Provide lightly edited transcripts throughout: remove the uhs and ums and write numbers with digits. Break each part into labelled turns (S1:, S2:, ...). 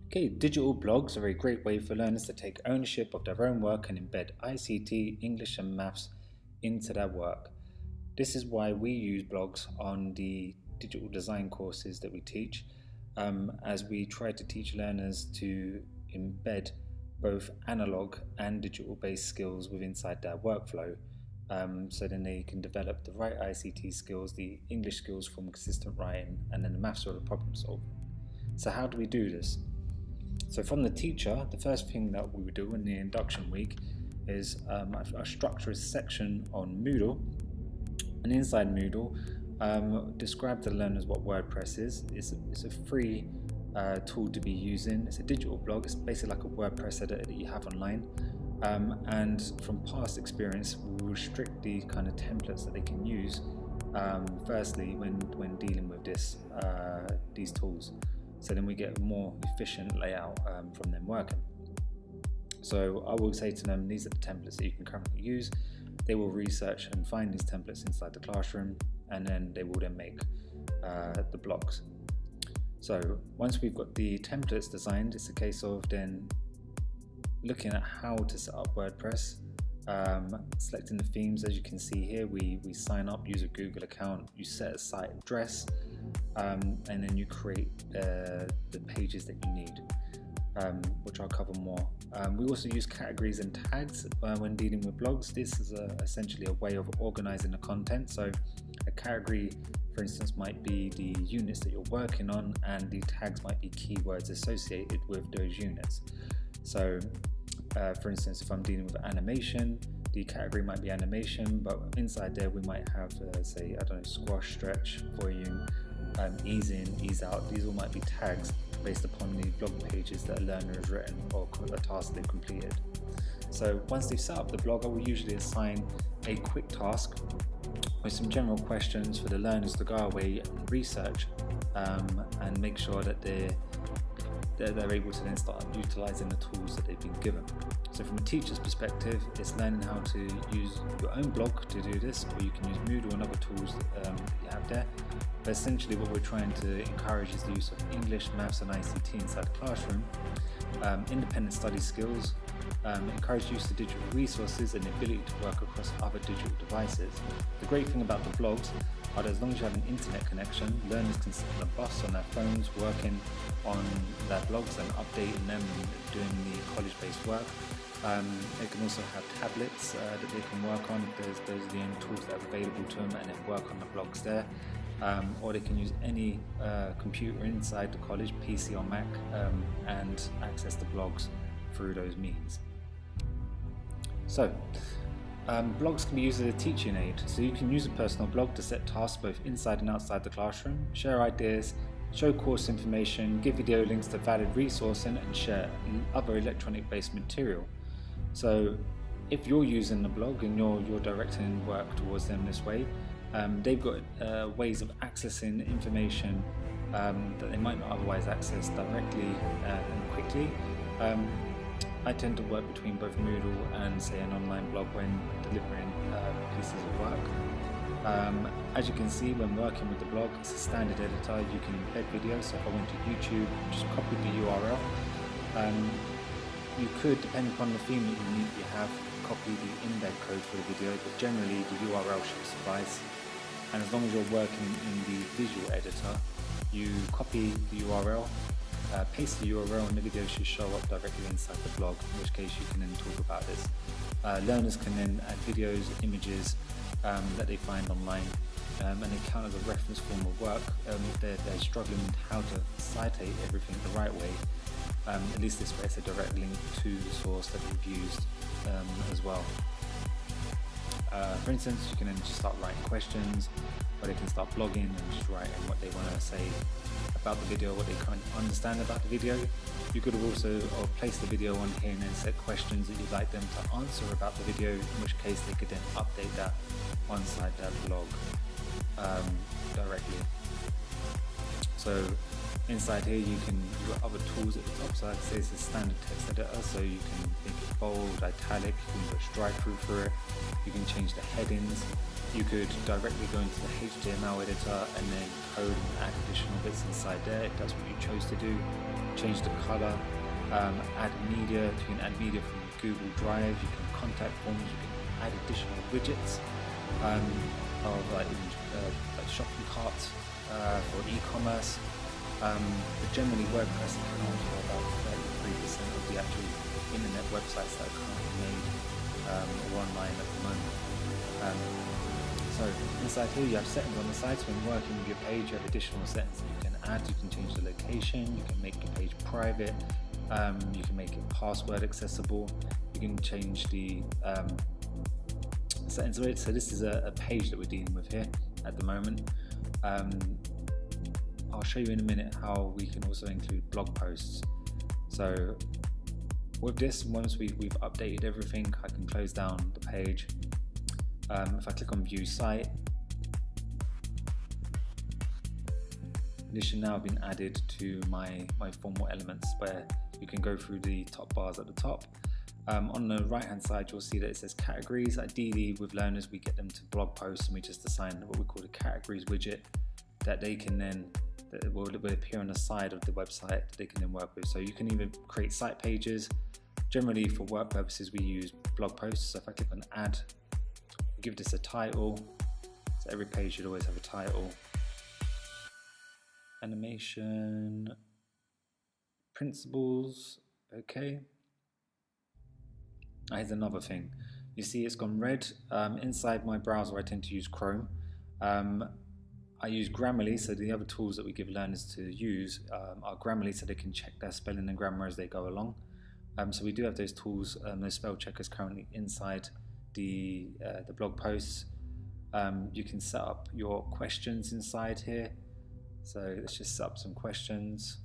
S1: Okay, digital blogs are a great way for learners to take ownership of their own work and embed ICT, English, and maths into their work. This is why we use blogs on the digital design courses that we teach, as we try to teach learners to embed both analog and digital based skills within inside their workflow. So then they can develop the right ICT skills, the English skills from consistent writing, and then the maths or the problem solving. So how do we do this? So from the teacher, the first thing that we would do in the induction week is I structure a section on Moodle, and inside Moodle, describe to learners what WordPress is. It's a free tool to be using. It's a digital blog. It's basically like a WordPress editor that you have online. And from past experience, we will restrict the kind of templates that they can use. Firstly, when dealing with these tools. So then we get a more efficient layout from them working. So I will say to them, these are the templates that you can currently use. They will research and find these templates inside the classroom, and then they will then make the blogs. So once we've got the templates designed, it's a case of then looking at how to set up WordPress, selecting the themes. As you can see here, we sign up, use a Google account, you set a site address, and then you create the pages that you need, which I'll cover more. We also use categories and tags when dealing with blogs. This is essentially a way of organizing the content. So a category, for instance, might be the units that you're working on, and the tags might be keywords associated with those units. So for instance, if I'm dealing with animation, the category might be animation, but inside there we might have say, I don't know, squash, stretch, volume, ease in, ease out. These all might be tags based upon the blog pages that a learner has written or a task they've completed. So once they've set up the blog, I will usually assign a quick task with some general questions for the learners to go away and research, and make sure that they're able to then start utilizing the tools that they've been given. So from a teacher's perspective, it's learning how to use your own blog to do this, or you can use Moodle and other tools that you have there. But essentially what we're trying to encourage is the use of English, maths and ICT inside the classroom, independent study skills, encourage use of digital resources and the ability to work across other digital devices. The great thing about the blogs are that as long as you have an internet connection, learners can sit on a bus on their phones working on their blogs and updating them and doing the college-based work. They can also have tablets that they can work on if those are the only tools that are available to them, and then work on the blogs there. Or they can use any computer inside the college, PC or Mac, and access the blogs through those means. So, blogs can be used as a teaching aid. So you can use a personal blog to set tasks both inside and outside the classroom, share ideas, show course information, give video links to valid resourcing, and share other electronic-based material. So if you're using the blog and you're directing work towards them this way, they've got ways of accessing information that they might not otherwise access directly and quickly. I tend to work between both Moodle and say an online blog when delivering pieces of work. As you can see, when working with the blog, it's a standard editor. You can embed videos. So if I went to YouTube, just copy the URL. You could, depending upon the theme that you have, copy the embed code for the video, but generally the URL should suffice. And as long as you're working in the visual editor, you copy the URL, paste the URL, and the video should show up directly inside the blog, in which case you can then talk about this. Learners can then add videos, images that they find online, and they count as a reference form of work if they're struggling with how to citate everything the right way. At least this way it's a direct link to the source that they've used as well. For instance, you can then just start writing questions, or they can start blogging and just writing what they want to say about the video, what they can't understand about the video. You could have also placed the video on here and then set questions that you'd like them to answer about the video, in which case they could then update that on site their blog directly. So Inside here you've got other tools at the top, so like I say, it's a standard text editor, so you can make it bold, italic, you can put strike through it, you can change the headings, you could directly go into the HTML editor and then code and add additional bits inside there if that's what you chose to do. Change the color, add media, you can add media from Google Drive, you can contact forms, you can add additional widgets of like shopping carts for e-commerce. But generally WordPress accounts for about 33% of the actual internet websites that are currently made or online at the moment. So inside here you have settings on the side, so when working with your page you have additional settings that you can add. You can change the location, you can make your page private, you can make it password accessible, you can change the settings of it. So this is a page that we're dealing with here at the moment. I'll show you in a minute how we can also include blog posts. So with this, once we've updated everything, I can close down the page. If I click on view site, this should now have been added to my formal elements, where you can go through the top bars at the top. On the right hand side you'll see that it says categories. Ideally with learners we get them to blog posts and we just assign what we call a categories widget that they can then that will appear on the side of the website that they can then work with. So you can even create site pages. Generally for work purposes we use blog posts, so if I click on add, give this a title, so every page should always have a title. Animation, principles, okay. Here's another thing, you see it's gone red. Inside my browser I tend to use Chrome. I use Grammarly, so the other tools that we give learners to use are Grammarly, so they can check their spelling and grammar as they go along. So we do have those tools, those spell checkers currently inside the blog posts. You can set up your questions inside here. So let's just set up some questions.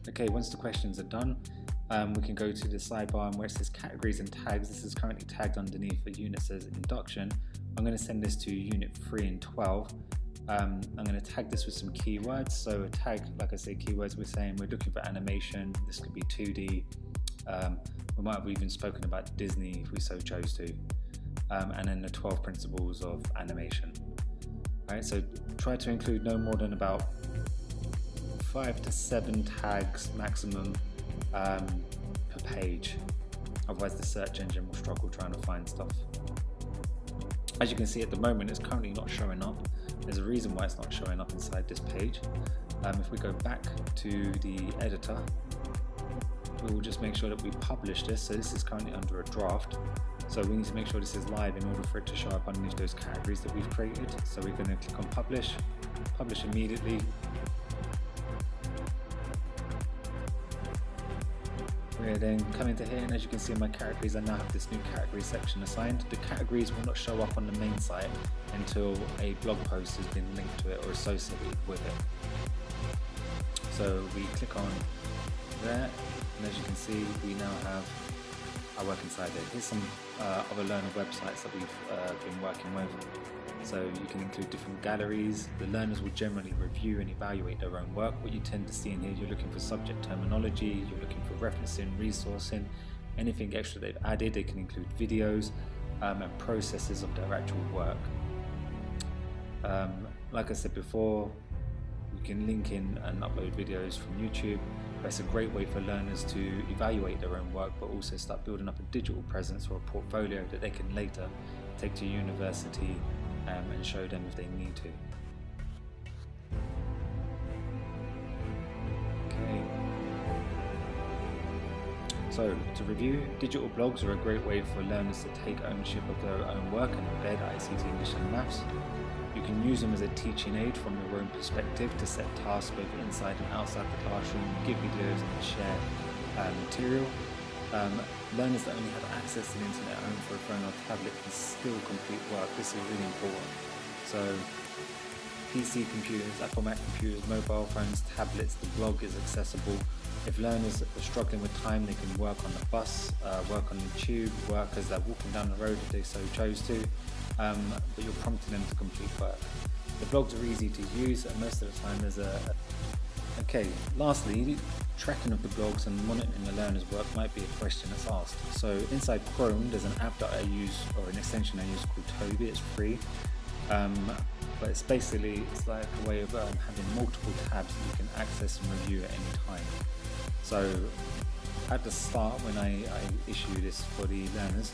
S1: Okay, once the questions are done, we can go to the sidebar, and where it says categories and tags, this is currently tagged underneath a unit says induction. I'm going to send this to unit 3 and 12. I'm going to tag this with some keywords. So a tag, like I say, keywords, we're saying we're looking for animation. This could be 2D. We might have even spoken about Disney if we so chose to. And then the 12 principles of animation. All right, so try to include no more than about 5 to 7 tags maximum per page. Otherwise the search engine will struggle trying to find stuff. As you can see at the moment, it's currently not showing up. There's a reason why it's not showing up inside this page. If we go back to the editor, we will just make sure that we publish this. So this is currently under a draft. So we need to make sure this is live in order for it to show up underneath those categories that we've created. So we're going to click on publish, publish immediately. We're then coming to here, and as you can see in my categories, I now have this new category section assigned. The categories will not show up on the main site until a blog post has been linked to it or associated with it. So we click on there, and as you can see, we now have our work inside there. Here's some other learner websites that we've been working with. So you can include different galleries. The learners will generally review and evaluate their own work. What you tend to see in here, you're looking for subject terminology, you're looking for referencing, resourcing, anything extra they've added. They can include videos. and processes of their actual work. Like I said before, you can link in and upload videos from YouTube. It's a great way for learners to evaluate their own work, but also start building up a digital presence or a portfolio that they can later take to university and show them if they need to. Okay. So to review, digital blogs are a great way for learners to take ownership of their own work and embed ICT, English and Maths. You can use them as a teaching aid from your own perspective to set tasks both inside and outside the classroom, give videos and share material. Learners that only have access to the internet at home for a phone or tablet can still complete work. This is really important. So PC computers, Apple Mac computers, mobile phones, tablets, the blog is accessible. If learners are struggling with time, they can work on the bus, work on the tube, work as they're walking down the road if they so chose to, but you're prompting them to complete work. The blogs are easy to use, and most of the time there's Okay, lastly, tracking of the blogs and monitoring the learner's work might be a question that's asked. So inside Chrome, there's an app that I use, or an extension I use called Toby. It's free. But it's like a way of having multiple tabs that you can access and review at any time. So at the start, when I issue this for the learners,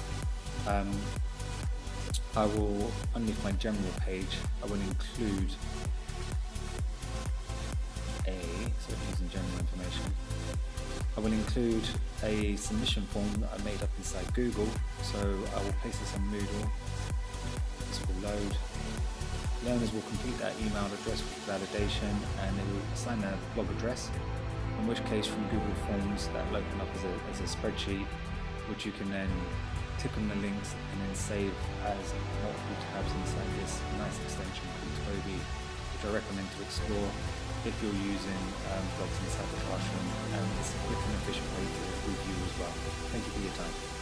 S1: I will, underneath my general page, I will include so using general information, I will include a submission form that I made up inside Google. So I will place this on Moodle. This will load. Learners will complete that email address with validation, and they will assign their blog address, in which case from Google Forms that will open up as a spreadsheet, which you can then tick on the links and then save as multiple tabs inside this nice extension called Toby, which I recommend to explore if you're using blogs inside the classroom, and it's a quick and efficient way to review as well. Thank you for your time.